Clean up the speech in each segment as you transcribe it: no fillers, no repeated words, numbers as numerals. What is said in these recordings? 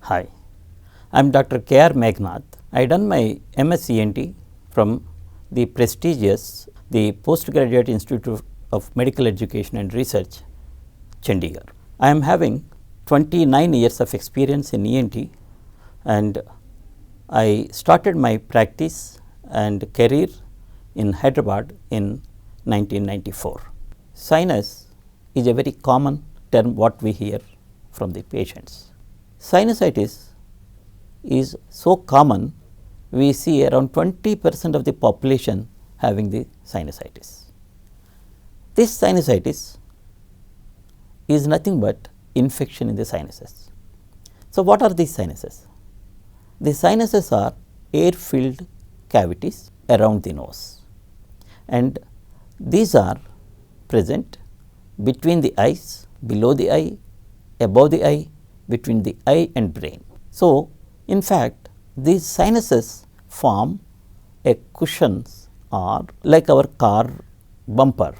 Hi, I am Dr. K.R. Meghnad. I done my MS ENT from the prestigious the Postgraduate Institute of Medical Education and Research, Chandigarh. I am having 29 years of experience in ENT, and I started my practice and career in Hyderabad in 1994. Sinus is a very common term what we hear from the patients. Sinusitis is so common, we see around 20% of the population having the sinusitis. This sinusitis is nothing but infection in the sinuses. So, what are these sinuses? The sinuses are air-filled cavities around the nose, and these are present between the eyes, below the eye, above the eye, between the eye and brain. So, in fact, these sinuses form a cushions or like our car bumper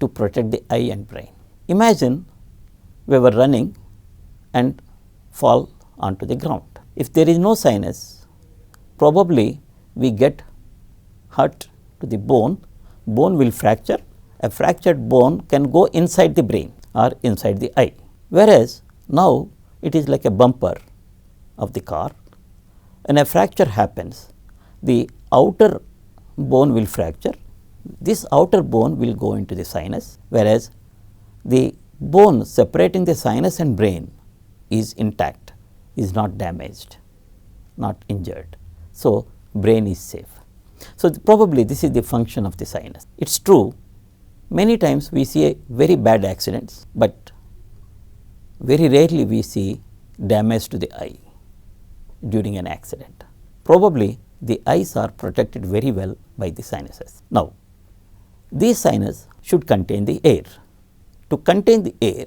to protect the eye and brain. Imagine we were running and fall onto the ground. If there is no sinus, probably we get hurt to the bone, bone will fracture. A fractured bone can go inside the brain or inside the eye, whereas now it is like a bumper of the car. When a fracture happens, the outer bone will fracture, this outer bone will go into the sinus, whereas the bone separating the sinus and brain is intact, is not damaged, not injured. So, brain is safe. So, probably this is the function of the sinus. It is true, many times we see very bad accidents, but very rarely we see damage to the eye during an accident. Probably the eyes are protected very well by the sinuses. Now, these sinus should contain the air. To contain the air,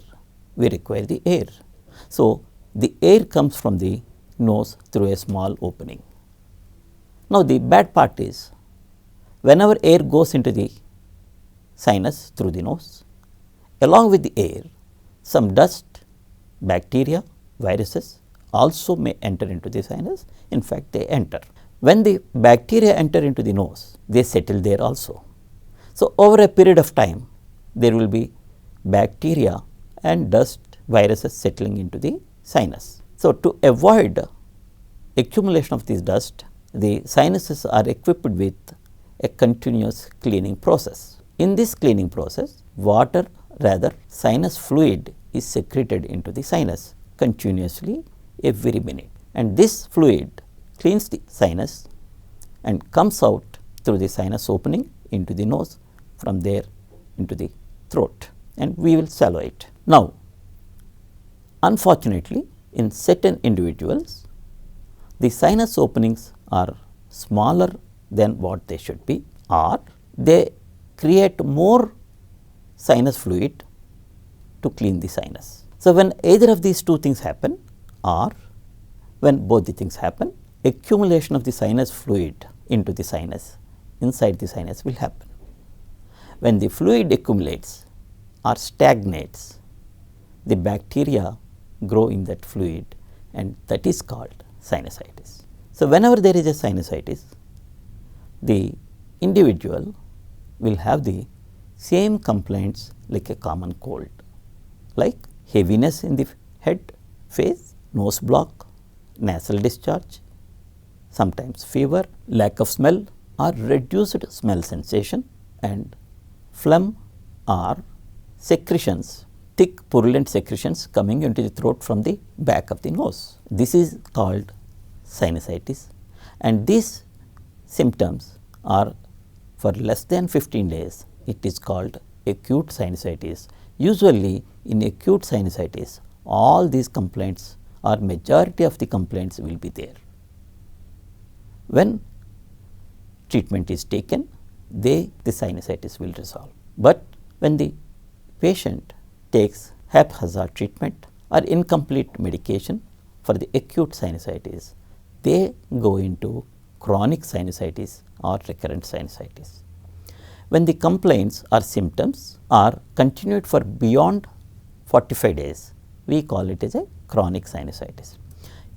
we require the air. So, the air comes from the nose through a small opening. Now, the bad part is whenever air goes into the sinus through the nose, along with the air, some dust, bacteria, viruses also may enter into the sinus. In fact, they enter. When the bacteria enter into the nose, they settle there also. So, over a period of time, there will be bacteria and dust, viruses settling into the sinus. So, to avoid accumulation of this dust, the sinuses are equipped with a continuous cleaning process. In this cleaning process, water, rather sinus fluid is secreted into the sinus continuously every minute, and this fluid cleans the sinus and comes out through the sinus opening into the nose, from there into the throat, and we will swallow it. Now, unfortunately, in certain individuals, the sinus openings are smaller than what they should be, or they create more sinus fluid to clean the sinus. So, when either of these two things happen, or when both the things happen, accumulation of the sinus fluid into the sinus, inside the sinus will happen. When the fluid accumulates or stagnates, the bacteria grow in that fluid, and that is called sinusitis. So, whenever there is a sinusitis, the individual will have the same complaints like a common cold, like heaviness in the head, face, nose block, nasal discharge, sometimes fever, lack of smell or reduced smell sensation, and phlegm or secretions, thick purulent secretions coming into the throat from the back of the nose. This is called sinusitis, and these symptoms are for less than 15 days. It is called acute sinusitis. Usually in acute sinusitis, all these complaints or majority of the complaints will be there. When treatment is taken, the sinusitis will resolve. But when the patient takes haphazard treatment or incomplete medication for the acute sinusitis, they go into chronic sinusitis or recurrent sinusitis. When the complaints or symptoms are continued for beyond 45 days, we call it as a chronic sinusitis.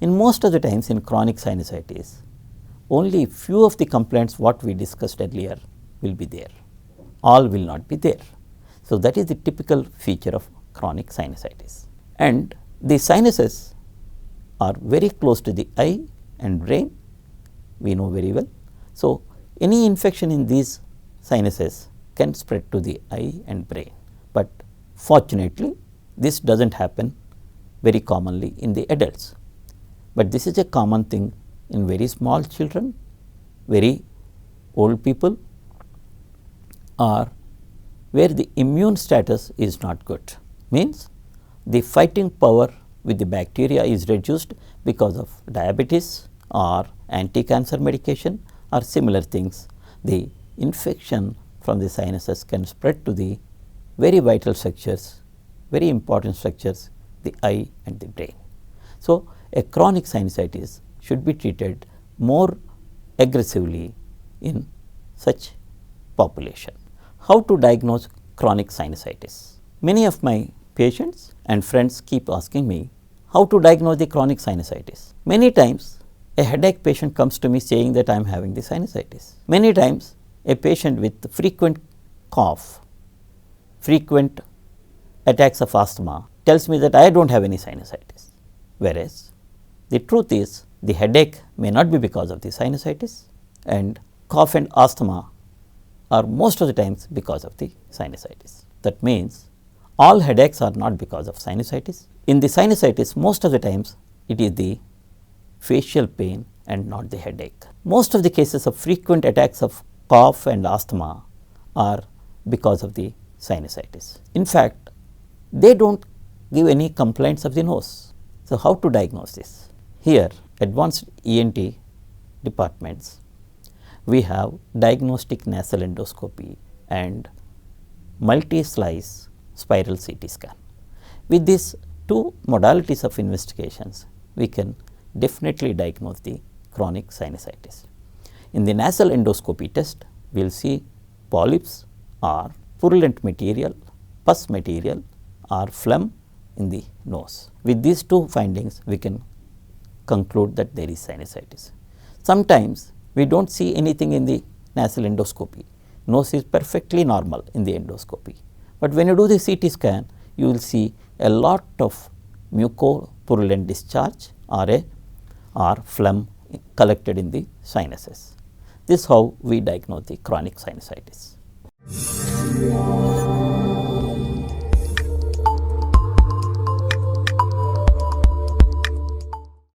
In most of the times in chronic sinusitis, only few of the complaints what we discussed earlier will be there, all will not be there. So, that is the typical feature of chronic sinusitis, and the sinuses are very close to the eye and brain, we know very well. So, any infection in these sinuses can spread to the eye and brain, but fortunately this does not happen very commonly in the adults, but this is a common thing in very small children, very old people, or where the immune status is not good, means the fighting power with the bacteria is reduced because of diabetes or anti-cancer medication or similar things. The infection from the sinuses can spread to the very vital structures, very important structures, the eye and the brain. So, a chronic sinusitis should be treated more aggressively in such population. How to diagnose chronic sinusitis? Many of my patients and friends keep asking me how to diagnose the chronic sinusitis. Many times a headache patient comes to me saying that I am having the sinusitis. Many times a patient with frequent cough, frequent attacks of asthma tells me that I do not have any sinusitis, whereas the truth is the headache may not be because of the sinusitis, and cough and asthma are most of the times because of the sinusitis. That means all headaches are not because of sinusitis. In the sinusitis, most of the times it is the facial pain and not the headache. Most of the cases of frequent attacks of cough and asthma are because of the sinusitis. In fact, they do not give any complaints of the nose. So, how to diagnose this? Here, advanced ENT departments, we have diagnostic nasal endoscopy and multi-slice spiral CT scan. With these two modalities of investigations, we can definitely diagnose the chronic sinusitis. In the nasal endoscopy test, we will see polyps or purulent material, pus material or phlegm in the nose. With these two findings, we can conclude that there is sinusitis. Sometimes we do not see anything in the nasal endoscopy, nose is perfectly normal in the endoscopy, but when you do the CT scan, you will see a lot of mucopurulent discharge or phlegm collected in the sinuses. This is how we diagnose the chronic sinusitis.